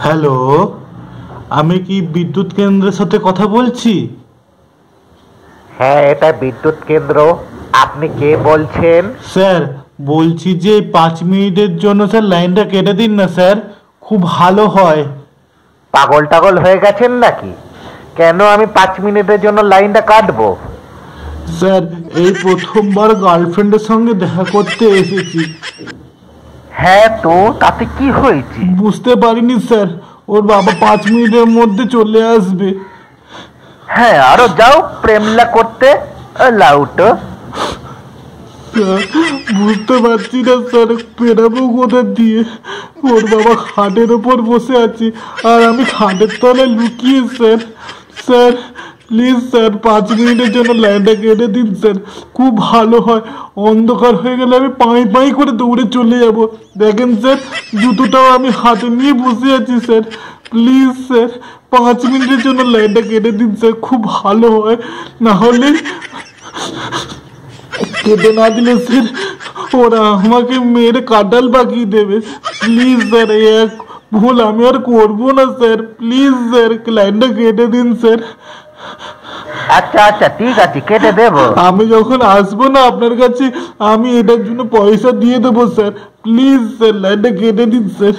Hello, আমি কি বিদ্যুৎ কেন্দ্রের সাথে কথা বলছি? হ্যাঁ, এটা বিদ্যুৎ কেন্দ্র। আপনি কে বলছেন? স্যার, বলছি যে 5 মিনিটের জন্য স্যার লাইনটা কেটে দিন না স্যার, খুব ভালো হয়। পাগল টাগল হয়ে গেছেন নাকি? কেন আমি 5 মিনিটের জন্য লাইনটা কাটবো? স্যার, এই প্রথমবার গার্লফ্রেন্ডের সঙ্গে দেখা করতে এসেছি। হ্যাঁ, তো তাতে কি হয়েছে? বুঝতে পারিনি স্যার, ওর বাবা 5 মিনিটের মধ্যে চলে আসবে। হ্যাঁ, আরো যাও প্রেমলা করতে। লাউটো। স্যার, বুঝতে পারছি না স্যার, বেরাবো কোথা দিয়ে। ওর বাবা খাটের ওপর বসে আছে আর আমি খাটের তলায় লুকিয়ে। স্যার স্যার প্লিজ স্যার, 5 মিনিটের জন্য লাইনটা কেটে দিন স্যার, খুব ভালো হয়। অন্ধকার হয়ে গেলে আমি পাই পাই করে দৌড়ে চলে যাব। দেখেন স্যার, জুতোটাও আমি হাতে নিয়ে বসে আছি স্যার। প্লিজ স্যার, 5 মিনিটের জন্য লাইনটা কেটে দিন স্যার, খুব ভালো হয়। না হলে কেটে না দিলে স্যার ওরা আমাকে মেরে কাটাল পাকিয়ে দেবে। প্লিজ স্যার, এই এক ভুল আমি আর করবো না স্যার। প্লিজ স্যার, লাইনটা কেটে দিন স্যার। আচ্ছা আচ্ছা, ঠিক আছে, কেটে দেবো। আমি যখন আসবো না আপনার কাছে, আমি এটার জন্য পয়সা দিয়ে দেবো স্যার। প্লিজ স্যার, লাইনটা কেটে দিন স্যার।